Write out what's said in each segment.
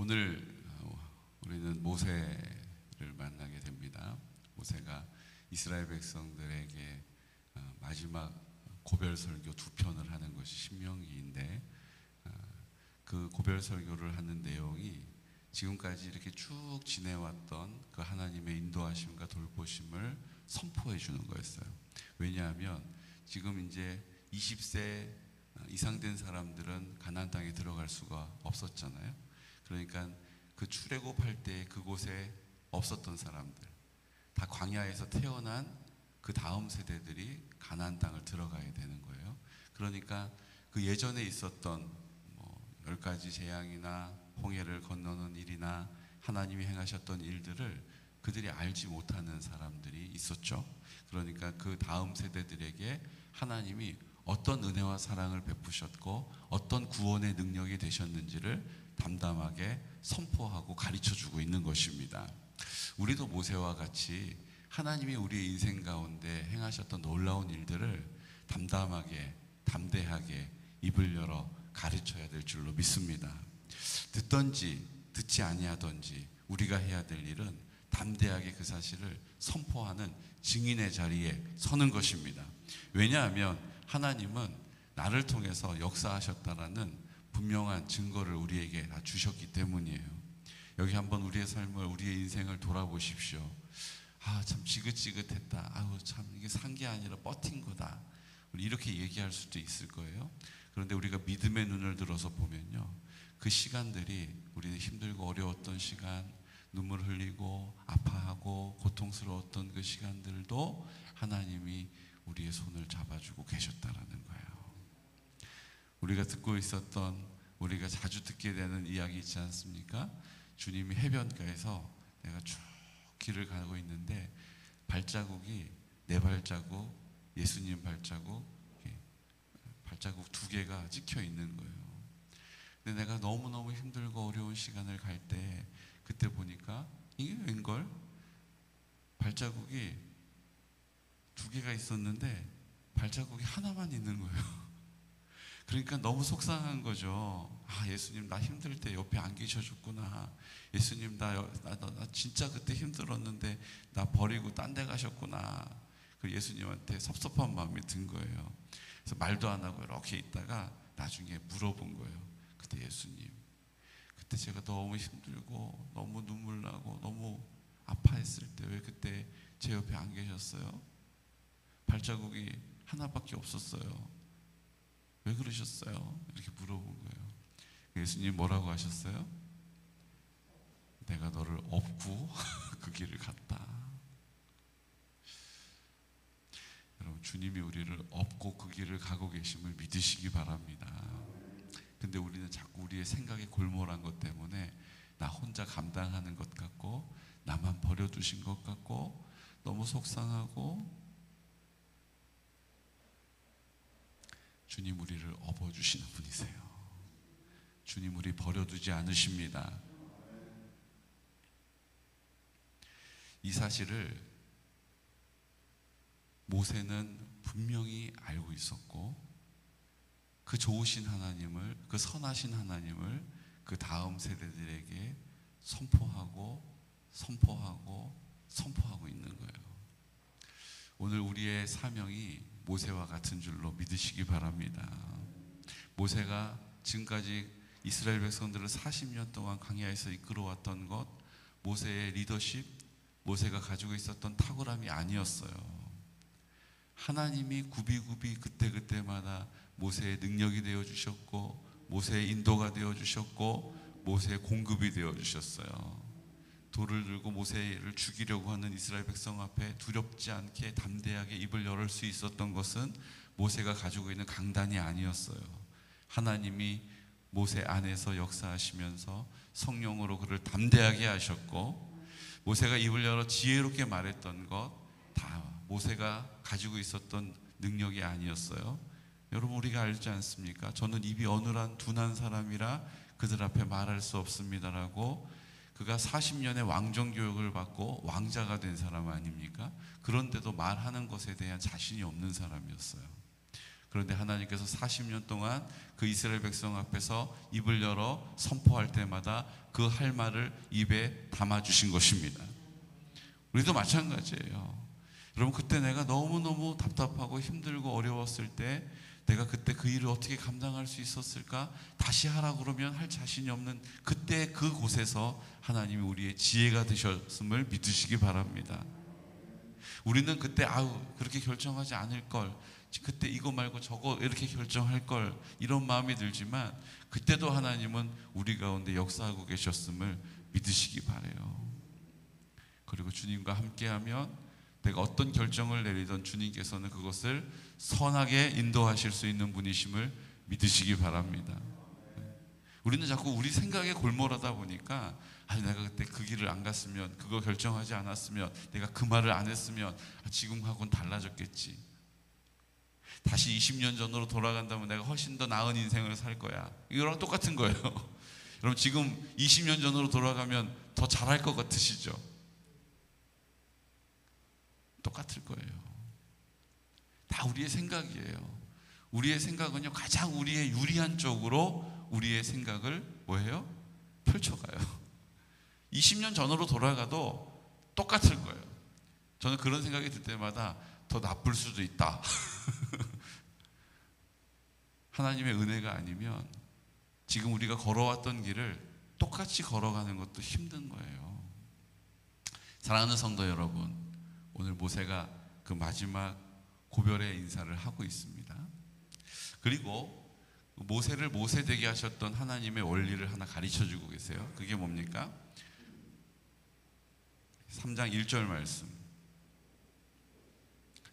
오늘 우리는 모세를 만나게 됩니다. 모세가 이스라엘 백성들에게 마지막 고별 설교 두 편을 하는 것이 신명기인데, 그 고별 설교를 하는 내용이 지금까지 이렇게 쭉 지내왔던 그 하나님의 인도하심과 돌보심을 선포해 주는 거였어요. 왜냐하면 지금 이제 20세 이상 된 사람들은 가나안 땅에 들어갈 수가 없었잖아요. 그러니까 그 출애굽할 때 그곳에 없었던 사람들, 다 광야에서 태어난 그 다음 세대들이 가나안 땅을 들어가야 되는 거예요. 그러니까 그 예전에 있었던 10가지 재앙이나 홍해를 건너는 일이나 하나님이 행하셨던 일들을 그들이 알지 못하는 사람들이 있었죠. 그러니까 그 다음 세대들에게 하나님이 어떤 은혜와 사랑을 베푸셨고 어떤 구원의 능력이 되셨는지를 담담하게 선포하고 가르쳐주고 있는 것입니다. 우리도 모세와 같이 하나님이 우리의 인생 가운데 행하셨던 놀라운 일들을 담담하게, 담대하게 입을 열어 가르쳐야 될 줄로 믿습니다. 듣든지 듣지 아니하든지 우리가 해야 될 일은 담대하게 그 사실을 선포하는 증인의 자리에 서는 것입니다. 왜냐하면 하나님은 나를 통해서 역사하셨다라는 분명한 증거를 우리에게 다 주셨기 때문이에요. 여기 한번 우리의 삶을, 우리의 인생을 돌아보십시오. 참 지긋지긋했다. 참 이게 산 게 아니라 버틴 거다. 이렇게 얘기할 수도 있을 거예요. 그런데 우리가 믿음의 눈을 들어서 보면요, 그 시간들이 우리는 힘들고 어려웠던 시간, 눈물 흘리고 아파하고 고통스러웠던 그 시간들도 하나님이 우리의 손을 잡아주고 계셨다라는 거예요. 우리가 듣고 있었던, 우리가 자주 듣게 되는 이야기 있지 않습니까? 주님이 해변가에서 내가 쭉 길을 가고 있는데 발자국이 내 발자국, 예수님 발자국, 발자국 두 개가 찍혀 있는 거예요. 근데 내가 너무너무 힘들고 어려운 시간을 갈 때 그때 보니까 이게 웬걸? 발자국이 두 개가 있었는데 발자국이 하나만 있는 거예요. 그러니까 너무 속상한 거죠. 예수님 나 힘들 때 옆에 안 계셔줬구나. 예수님 나 진짜 그때 힘들었는데 나 버리고 딴 데 가셨구나. 그 예수님한테 섭섭한 마음이 든 거예요. 그래서 말도 안 하고 이렇게 있다가 나중에 물어본 거예요. 그때 예수님, 그때 제가 너무 힘들고 너무 눈물 나고 너무 아파했을 때 왜 그때 제 옆에 안 계셨어요? 발자국이 하나밖에 없었어요. 왜 그러셨어요? 이렇게 물어본 거예요. 예수님 뭐라고 하셨어요? 내가 너를 업고 그 길을 갔다. 여러분, 주님이 우리를 업고 그 길을 가고 계심을 믿으시기 바랍니다. 근데 우리는 자꾸 우리의 생각에 골몰한 것 때문에 나 혼자 감당하는 것 같고 나만 버려두신 것 같고 너무 속상하고, 주님 우리를 업어주시는 분이세요. 주님 우리 버려두지 않으십니다. 이 사실을 모세는 분명히 알고 있었고, 그 좋으신 하나님을, 그 선하신 하나님을 그 다음 세대들에게 선포하고 있는 거예요. 오늘 우리의 사명이 모세와 같은 줄로 믿으시기 바랍니다. 모세가 지금까지 이스라엘 백성들을 40년 동안 광야에서 이끌어왔던 것, 모세의 리더십, 모세가 가지고 있었던 탁월함이 아니었어요. 하나님이 굽이굽이 그때그때마다 모세의 능력이 되어주셨고 모세의 인도가 되어주셨고 모세의 공급이 되어주셨어요. 돌을 들고 모세를 죽이려고 하는 이스라엘 백성 앞에 두렵지 않게 담대하게 입을 열을 수 있었던 것은 모세가 가지고 있는 강단이 아니었어요. 하나님이 모세 안에서 역사하시면서 성령으로 그를 담대하게 하셨고, 모세가 입을 열어 지혜롭게 말했던 것 다 모세가 가지고 있었던 능력이 아니었어요. 여러분, 우리가 알지 않습니까? 저는 입이 어눌한 둔한 사람이라 그들 앞에 말할 수 없습니다라고, 그가 40년의 왕정 교육을 받고 왕자가 된 사람 아닙니까? 그런데도 말하는 것에 대한 자신이 없는 사람이었어요. 그런데 하나님께서 40년 동안 그 이스라엘 백성 앞에서 입을 열어 선포할 때마다 그 할 말을 입에 담아주신 것입니다. 우리도 마찬가지예요. 여러분, 그때 내가 너무너무 답답하고 힘들고 어려웠을 때 내가 그때 그 일을 어떻게 감당할 수 있었을까? 다시 하라고 그러면 할 자신이 없는 그때 그곳에서 하나님이 우리의 지혜가 되셨음을 믿으시기 바랍니다. 우리는 그때 그렇게 결정하지 않을 걸, 그때 이거 말고 저거 이렇게 결정할 걸, 이런 마음이 들지만 그때도 하나님은 우리 가운데 역사하고 계셨음을 믿으시기 바라요. 그리고 주님과 함께하면 내가 어떤 결정을 내리던 주님께서는 그것을 선하게 인도하실 수 있는 분이심을 믿으시기 바랍니다. 우리는 자꾸 우리 생각에 골몰하다 보니까 내가 그때 그 길을 안 갔으면, 그거 결정하지 않았으면, 내가 그 말을 안 했으면 지금하고는 달라졌겠지. 다시 20년 전으로 돌아간다면 내가 훨씬 더 나은 인생을 살 거야. 이거랑 똑같은 거예요. 여러분, 지금 20년 전으로 돌아가면 더 잘할 것 같으시죠? 똑같을 거예요. 다 우리의 생각이에요. 우리의 생각은요, 가장 우리의 유리한 쪽으로 우리의 생각을 뭐예요? 펼쳐가요. 20년 전으로 돌아가도 똑같을 거예요. 저는 그런 생각이 들 때마다 더 나쁠 수도 있다. 하나님의 은혜가 아니면 지금 우리가 걸어왔던 길을 똑같이 걸어가는 것도 힘든 거예요. 사랑하는 성도 여러분, 오늘 모세가 그 마지막 고별의 인사를 하고 있습니다. 그리고 모세를 모세되게 하셨던 하나님의 원리를 하나 가르쳐주고 계세요. 그게 뭡니까? 3장 1절 말씀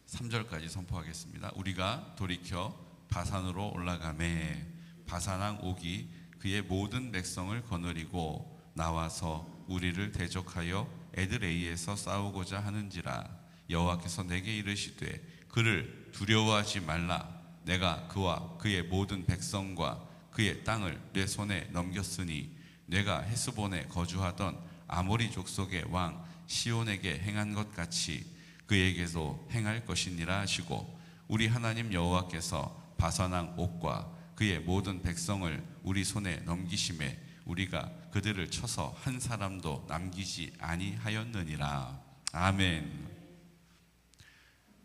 3절까지 선포하겠습니다. 우리가 돌이켜 바산으로 올라가매 바산왕 옥이 그의 모든 백성을 거느리고 나와서 우리를 대적하여 에드레이에서 싸우고자 하는지라. 여호와께서 내게 이르시되 그를 두려워하지 말라. 내가 그와 그의 모든 백성과 그의 땅을 내 손에 넘겼으니 내가 헤스본에 거주하던 아모리 족속의 왕 시온에게 행한 것 같이 그에게도 행할 것이니라 하시고, 우리 하나님 여호와께서 바산왕 옥과 그의 모든 백성을 우리 손에 넘기심에 우리가 그들을 쳐서 한 사람도 남기지 아니하였느니라. 아멘.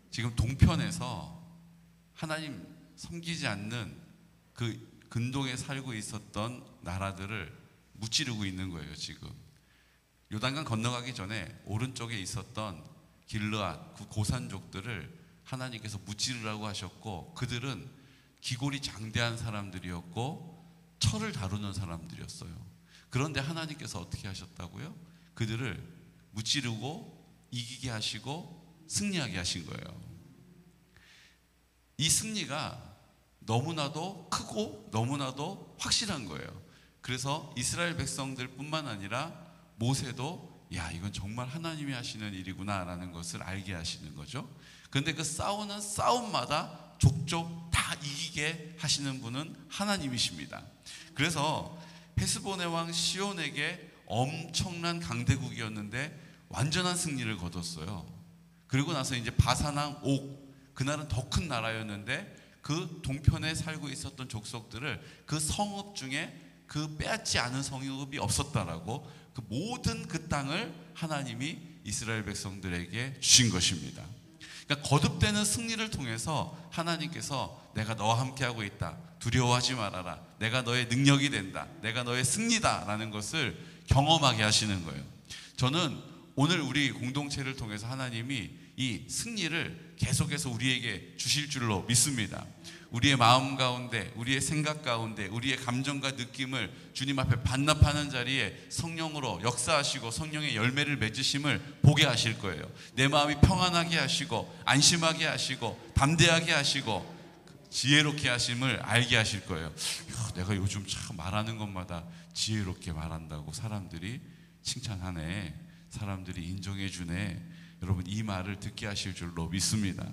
지금 동편에서 하나님 섬기지 않는 그 근동에 살고 있었던 나라들을 무찌르고 있는 거예요. 지금 요단강 건너가기 전에 오른쪽에 있었던 길르앗 그 고산족들을 하나님께서 무찌르라고 하셨고, 그들은 기골이 장대한 사람들이었고 철을 다루는 사람들이었어요. 그런데 하나님께서 어떻게 하셨다고요? 그들을 무찌르고 이기게 하시고 승리하게 하신 거예요. 이 승리가 너무나도 크고 너무나도 확실한 거예요. 그래서 이스라엘 백성들 뿐만 아니라 모세도 이건 정말 하나님이 하시는 일이구나 라는 것을 알게 하시는 거죠. 그런데 그 싸우는 싸움마다 족족 다 이기게 하시는 분은 하나님이십니다. 그래서 헤스본의 왕 시온에게 엄청난 강대국이었는데 완전한 승리를 거뒀어요. 그리고 나서 이제 바산왕 옥, 그날은 더 큰 나라였는데 그 동편에 살고 있었던 족속들을 그 성읍 중에 그 빼앗지 않은 성읍이 없었다라고, 그 모든 그 땅을 하나님이 이스라엘 백성들에게 주신 것입니다. 그러니까 거듭되는 승리를 통해서 하나님께서 내가 너와 함께하고 있다, 두려워하지 말아라, 내가 너의 능력이 된다, 내가 너의 승리다 라는 것을 경험하게 하시는 거예요. 저는 오늘 우리 공동체를 통해서 하나님이 이 승리를 계속해서 우리에게 주실 줄로 믿습니다. 우리의 마음 가운데, 우리의 생각 가운데, 우리의 감정과 느낌을 주님 앞에 반납하는 자리에 성령으로 역사하시고 성령의 열매를 맺으심을 보게 하실 거예요. 내 마음이 평안하게 하시고 안심하게 하시고 담대하게 하시고 지혜롭게 하심을 알게 하실 거예요. 내가 요즘 참 말하는 것마다 지혜롭게 말한다고 사람들이 칭찬하네, 사람들이 인정해 주네. 여러분, 이 말을 듣게 하실 줄로 믿습니다.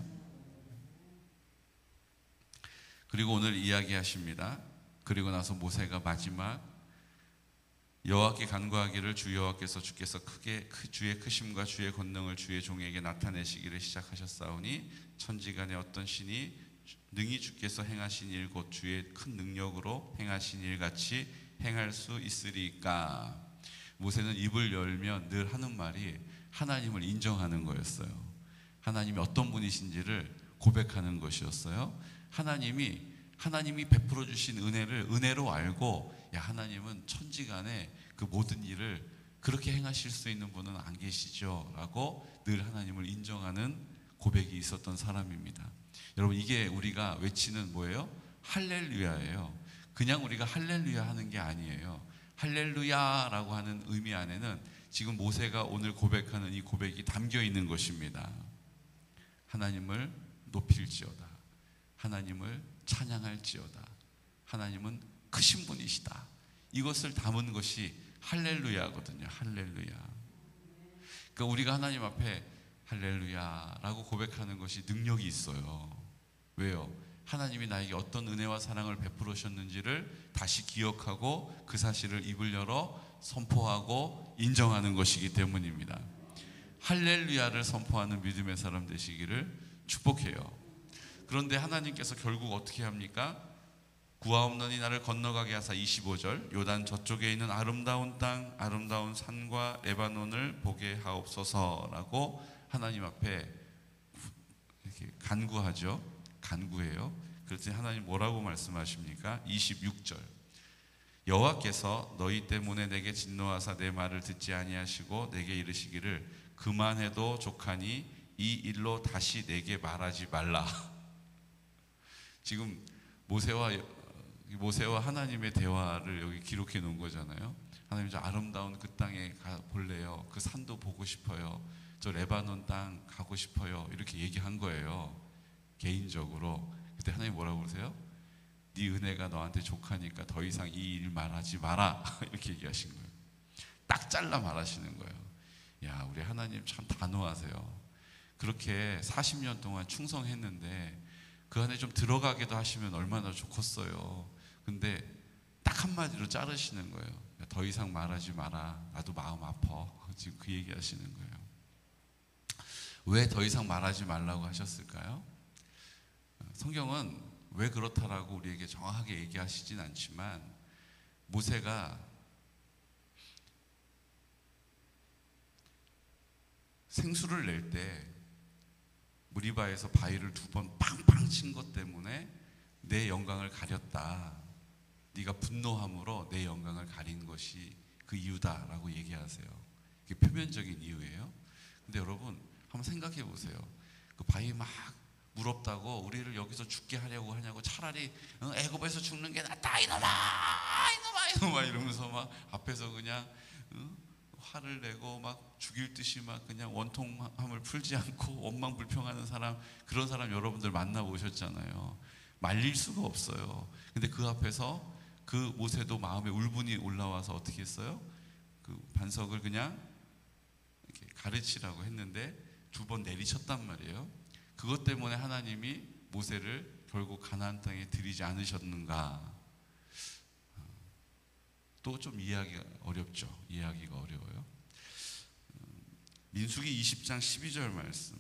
그리고 오늘 이야기하십니다. 그리고 나서 모세가 마지막 여호와께 간구하기를 주 여호와께서 주께서 주의 크심과 주의 권능을 주의 종에게 나타내시기를 시작하셨사오니 천지간에 어떤 신이 능히 주께서 행하신 일 곧 주의 큰 능력으로 행하신 일 같이 행할 수 있으리까. 모세는 입을 열면 늘 하는 말이 하나님을 인정하는 거였어요. 하나님이 어떤 분이신지를 고백하는 것이었어요. 하나님이 베풀어 주신 은혜를 은혜로 알고, 야, 하나님은 천지간에 그 모든 일을 그렇게 행하실 수 있는 분은 안 계시죠 라고 늘 하나님을 인정하는 고백이 있었던 사람입니다. 여러분, 이게 우리가 외치는 뭐예요? 할렐루야예요. 그냥 우리가 할렐루야 하는 게 아니에요. 할렐루야라고 하는 의미 안에는 지금 모세가 오늘 고백하는 이 고백이 담겨 있는 것입니다. 하나님을 높일지어다, 하나님을 찬양할지어다, 하나님은 크신 분이시다, 이것을 담은 것이 할렐루야거든요. 할렐루야. 그러니까 우리가 하나님 앞에 할렐루야라고 고백하는 것이 능력이 있어요. 왜요? 하나님이 나에게 어떤 은혜와 사랑을 베풀으셨는지를 다시 기억하고 그 사실을 입을 열어 선포하고 인정하는 것이기 때문입니다. 할렐루야를 선포하는 믿음의 사람 되시기를 축복해요. 그런데 하나님께서 결국 어떻게 합니까? 구하옵노니 나를 건너가게 하사, 25절, 요단 저쪽에 있는 아름다운 땅, 아름다운 산과 레바논을 보게 하옵소서라고 하나님 앞에 이렇게 간구하죠. 간구해요. 그랬더니 하나님 뭐라고 말씀하십니까? 26절, 여호와께서 너희 때문에 내게 진노하사 내 말을 듣지 아니하시고 내게 이르시기를 그만해도 족하니 이 일로 다시 내게 말하지 말라. 지금 모세와 하나님의 대화를 여기 기록해 놓은 거잖아요. 하나님, 저 아름다운 그 땅에 가 볼래요. 그 산도 보고 싶어요. 저 레바논 땅 가고 싶어요. 이렇게 얘기한 거예요. 개인적으로. 그때 하나님 뭐라고 그러세요? 네 은혜가 너한테 족하니까 더 이상 이 일 말하지 마라. 이렇게 얘기하신 거예요. 딱 잘라 말하시는 거예요. 야, 우리 하나님 참 단호하세요. 그렇게 40년 동안 충성했는데 그 안에 좀 들어가게도 하시면 얼마나 좋겠어요. 근데 딱 한마디로 자르시는 거예요. 야, 더 이상 말하지 마라. 나도 마음 아파. 지금 그 얘기 하시는 거예요. 왜 더 이상 말하지 말라고 하셨을까요? 성경은 왜 그렇다라고 우리에게 정확하게 얘기하시진 않지만, 모세가 생수를 낼 때 무리바에서 바위를 2번 팡팡 친 것 때문에 내 영광을 가렸다, 네가 분노함으로 내 영광을 가린 것이 그 이유다라고 얘기하세요. 이게 표면적인 이유예요. 근데 여러분 한번 생각해 보세요. 그 바위 막 물 없다고 우리를 여기서 죽게 하려고 하냐고, 차라리 애굽에서 죽는 게 낫다, 이놈아 이러면서 막 앞에서 그냥 화를 내고 막 죽일 듯이 막 그냥 원통함을 풀지 않고 원망불평하는 사람, 그런 사람 여러분들 만나보셨잖아요. 말릴 수가 없어요. 근데 그 앞에서 그 모세도 마음에 울분이 올라와서 어떻게 했어요? 그 반석을 그냥 이렇게 가르치라고 했는데 2번 내리쳤단 말이에요. 그것 때문에 하나님이 모세를 결국 가나안 땅에 들이지 않으셨는가? 또 좀 이해하기가 어렵죠. 이해하기가 어려워요. 민수기 20장 12절 말씀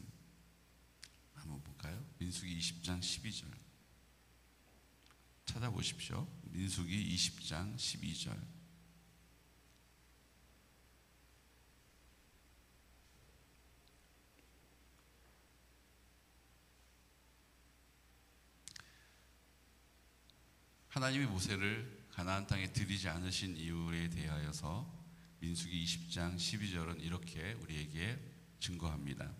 한번 볼까요? 민수기 20장 12절 찾아보십시오. 민수기 20장 12절. 하나님이 모세를 가나안 땅에 들이지 않으신 이유에 대하여서 민수기 20장 12절은 이렇게 우리에게 증거합니다.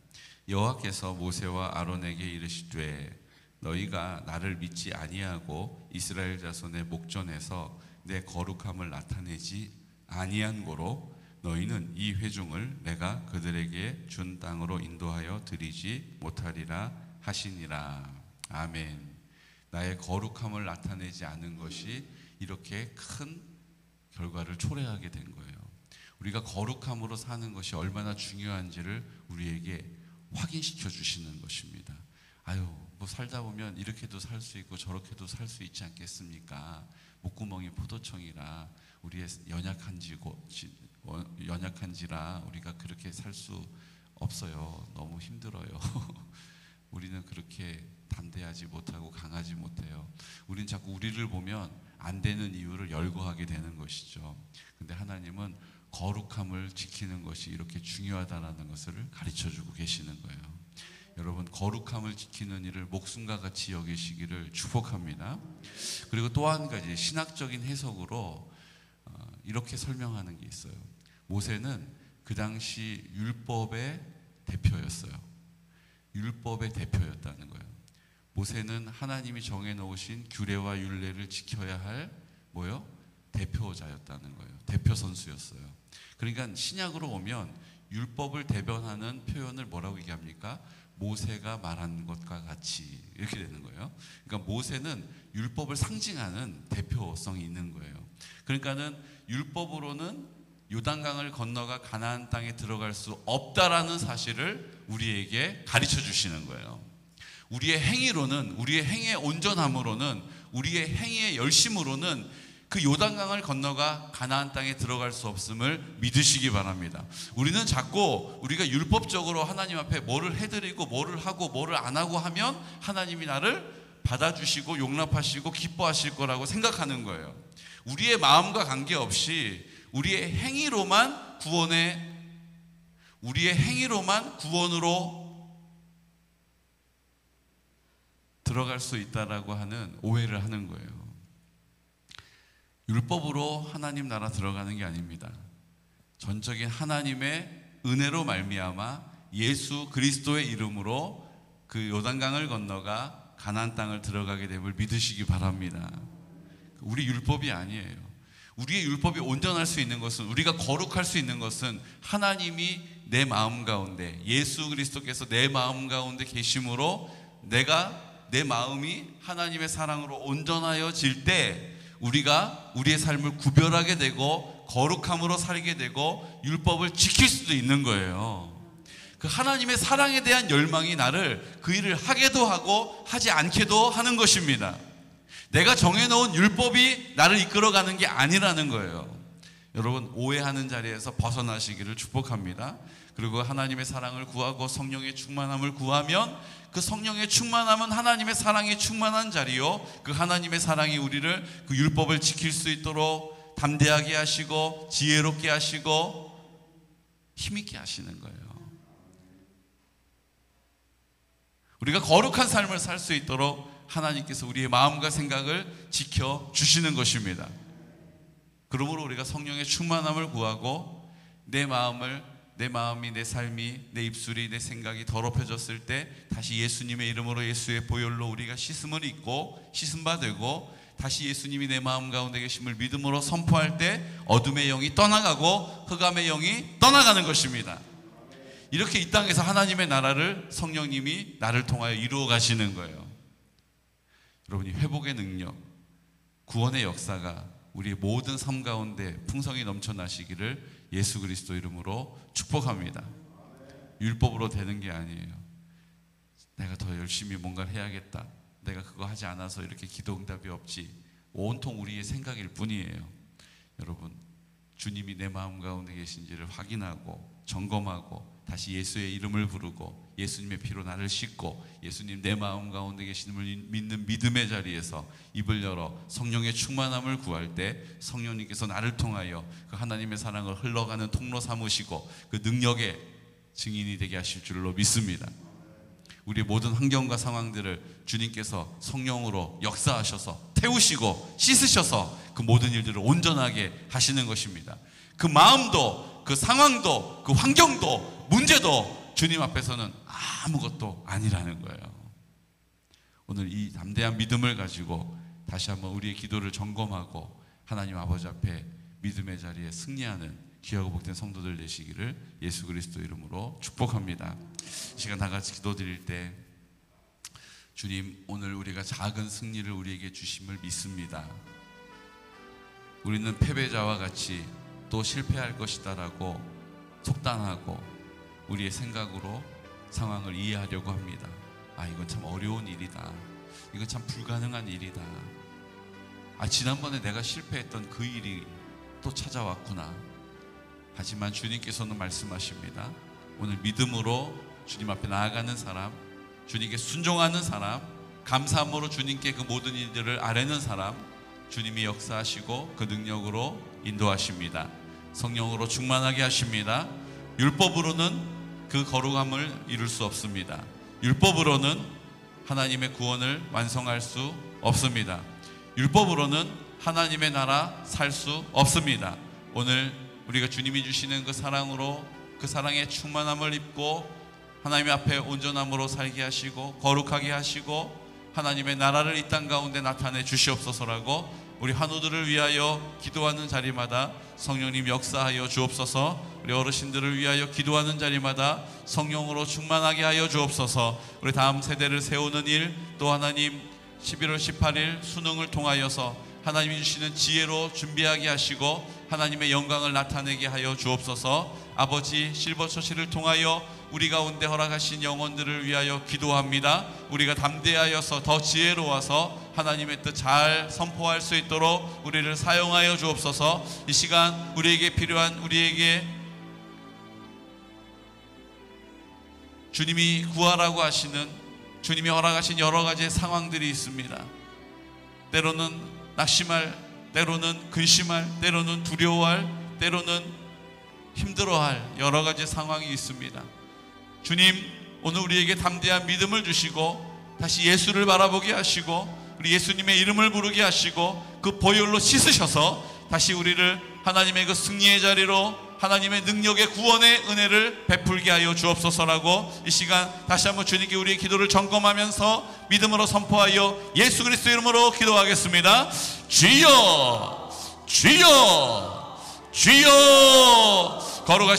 여호와께서 모세와 아론에게 이르시되 너희가 나를 믿지 아니하고 이스라엘 자손의 목전에서 내 거룩함을 나타내지 아니한 고로 너희는 이 회중을 내가 그들에게 준 땅으로 인도하여 드리지 못하리라 하시니라. 아멘. 나의 거룩함을 나타내지 않은 것이 이렇게 큰 결과를 초래하게 된 거예요. 우리가 거룩함으로 사는 것이 얼마나 중요한지를 우리에게 확인시켜 주시는 것입니다. 아유, 뭐 살다 보면 이렇게도 살 수 있고 저렇게도 살 수 있지 않겠습니까? 목구멍이 포도청이라 우리의 연약한지라 우리가 그렇게 살 수 없어요. 너무 힘들어요. 우리는 그렇게 담대하지 못하고 강하지 못해요. 우리는 자꾸 우리를 보면 안 되는 이유를 열거하게 되는 것이죠. 근데 하나님은 거룩함을 지키는 것이 이렇게 중요하다는 것을 가르쳐주고 계시는 거예요. 여러분, 거룩함을 지키는 일을 목숨과 같이 여기시기를 축복합니다. 그리고 또 한 가지 신학적인 해석으로 이렇게 설명하는 게 있어요. 모세는 그 당시 율법의 대표였어요. 율법의 대표였다는 거예요. 모세는 하나님이 정해놓으신 규례와 율례를 지켜야 할 뭐요? 대표자였다는 거예요. 대표 선수였어요. 그러니까 신약으로 오면 율법을 대변하는 표현을 뭐라고 얘기합니까? 모세가 말한 것과 같이 이렇게 되는 거예요. 그러니까 모세는 율법을 상징하는 대표성이 있는 거예요. 그러니까는 율법으로는 요단강을 건너가 가나안 땅에 들어갈 수 없다라는 사실을 우리에게 가르쳐 주시는 거예요. 우리의 행위로는, 우리의 행위의 온전함으로는, 우리의 행위의 열심으로는 그 요단강을 건너가 가나안 땅에 들어갈 수 없음을 믿으시기 바랍니다. 우리는 자꾸 우리가 율법적으로 하나님 앞에 뭐를 해드리고 뭐를 하고 뭐를 안 하고 하면 하나님이 나를 받아주시고 용납하시고 기뻐하실 거라고 생각하는 거예요. 우리의 마음과 관계없이 우리의 행위로만 우리의 행위로만 구원으로 들어갈 수 있다라고 하는 오해를 하는 거예요. 율법으로 하나님 나라 들어가는 게 아닙니다. 전적인 하나님의 은혜로 말미암아 예수 그리스도의 이름으로 그 요단강을 건너가 가나안 땅을 들어가게 됨을 믿으시기 바랍니다. 우리 율법이 아니에요. 우리의 율법이 온전할 수 있는 것은, 우리가 거룩할 수 있는 것은 하나님이 내 마음 가운데, 예수 그리스도께서 내 마음 가운데 계심으로 내 마음이 하나님의 사랑으로 온전하여질 때 우리가 우리의 삶을 구별하게 되고 거룩함으로 살게 되고 율법을 지킬 수도 있는 거예요. 그 하나님의 사랑에 대한 열망이 나를 그 일을 하게도 하고 하지 않게도 하는 것입니다. 내가 정해놓은 율법이 나를 이끌어가는 게 아니라는 거예요. 여러분, 오해하는 자리에서 벗어나시기를 축복합니다. 그리고 하나님의 사랑을 구하고 성령의 충만함을 구하면 그 성령의 충만함은 하나님의 사랑이 충만한 자리요, 그 하나님의 사랑이 우리를 그 율법을 지킬 수 있도록 담대하게 하시고 지혜롭게 하시고 힘있게 하시는 거예요. 우리가 거룩한 삶을 살 수 있도록 하나님께서 우리의 마음과 생각을 지켜주시는 것입니다. 그러므로 우리가 성령의 충만함을 구하고 내 마음이, 내 삶이, 내 입술이, 내 생각이 더럽혀졌을 때 다시 예수님의 이름으로 예수의 보혈로 우리가 씻음을 입고 씻음바 되고 다시 예수님이 내 마음 가운데 계심을 믿음으로 선포할 때 어둠의 영이 떠나가고 흑암의 영이 떠나가는 것입니다. 이렇게 이 땅에서 하나님의 나라를 성령님이 나를 통하여 이루어 가시는 거예요. 여러분이 회복의 능력, 구원의 역사가 우리의 모든 삶 가운데 풍성히 넘쳐나시기를 예수 그리스도 이름으로 축복합니다. 율법으로 되는 게 아니에요. 내가 더 열심히 뭔가를 해야겠다, 내가 그거 하지 않아서 이렇게 기도 응답이 없지, 온통 우리의 생각일 뿐이에요. 여러분, 주님이 내 마음 가운데 계신지를 확인하고 점검하고 다시 예수의 이름을 부르고 예수님의 피로 나를 씻고 예수님 내 마음 가운데 계심을 믿는 믿음의 자리에서 입을 열어 성령의 충만함을 구할 때 성령님께서 나를 통하여 그 하나님의 사랑을 흘러가는 통로 삼으시고 그 능력의 증인이 되게 하실 줄로 믿습니다. 우리의 모든 환경과 상황들을 주님께서 성령으로 역사하셔서 태우시고 씻으셔서 그 모든 일들을 온전하게 하시는 것입니다. 그 마음도, 그 상황도, 그 환경도, 문제도 주님 앞에서는 아무것도 아니라는 거예요. 오늘 이 담대한 믿음을 가지고 다시 한번 우리의 기도를 점검하고 하나님 아버지 앞에 믿음의 자리에 승리하는 귀하고 복된 성도들 되시기를 예수 그리스도 이름으로 축복합니다. 이 시간 다 같이 기도드릴 때 주님, 오늘 우리가 작은 승리를 우리에게 주심을 믿습니다. 우리는 패배자와 같이 또 실패할 것이다라고 속단하고 우리의 생각으로 상황을 이해하려고 합니다. 이건 참 어려운 일이다, 이건 참 불가능한 일이다, 지난번에 내가 실패했던 그 일이 또 찾아왔구나. 하지만 주님께서는 말씀하십니다. 오늘 믿음으로 주님 앞에 나아가는 사람, 주님께 순종하는 사람, 감사함으로 주님께 그 모든 일들을 아뢰는 사람, 주님이 역사하시고 그 능력으로 인도하십니다. 성령으로 충만하게 하십니다. 율법으로는 그 거룩함을 이룰 수 없습니다. 율법으로는 하나님의 구원을 완성할 수 없습니다. 율법으로는 하나님의 나라 살 수 없습니다. 오늘 우리가 주님이 주시는 그 사랑으로 그 사랑의 충만함을 입고 하나님 앞에 온전함으로 살게 하시고 거룩하게 하시고 하나님의 나라를 이 땅 가운데 나타내 주시옵소서라고 우리 환우들을 위하여 기도하는 자리마다 성령님 역사하여 주옵소서. 우리 어르신들을 위하여 기도하는 자리마다 성령으로 충만하게 하여 주옵소서. 우리 다음 세대를 세우는 일, 또 하나님 11월 18일 수능을 통하여서 하나님이 주시는 지혜로 준비하게 하시고 하나님의 영광을 나타내게 하여 주옵소서. 아버지, 실버처치를 통하여 우리 가운데 허락하신 영혼들을 위하여 기도합니다. 우리가 담대하여서 더 지혜로워서 하나님의 뜻 잘 선포할 수 있도록 우리를 사용하여 주옵소서. 이 시간 우리에게 필요한, 우리에게 주님이 구하라고 하시는, 주님이 허락하신 여러 가지의 상황들이 있습니다. 때로는 낙심할, 때로는 근심할, 때로는 두려워할, 때로는 힘들어할 여러 가지 상황이 있습니다. 주님, 오늘 우리에게 담대한 믿음을 주시고 다시 예수를 바라보게 하시고 우리 예수님의 이름을 부르게 하시고 그 보혈로 씻으셔서 다시 우리를 하나님의 그 승리의 자리로 하나님의 능력의 구원의 은혜를 베풀게 하여 주옵소서라고 이 시간 다시 한번 주님께 우리의 기도를 점검하면서 믿음으로 선포하여 예수 그리스도의 이름으로 기도하겠습니다. 주여, 주여, 주여. 거룩하신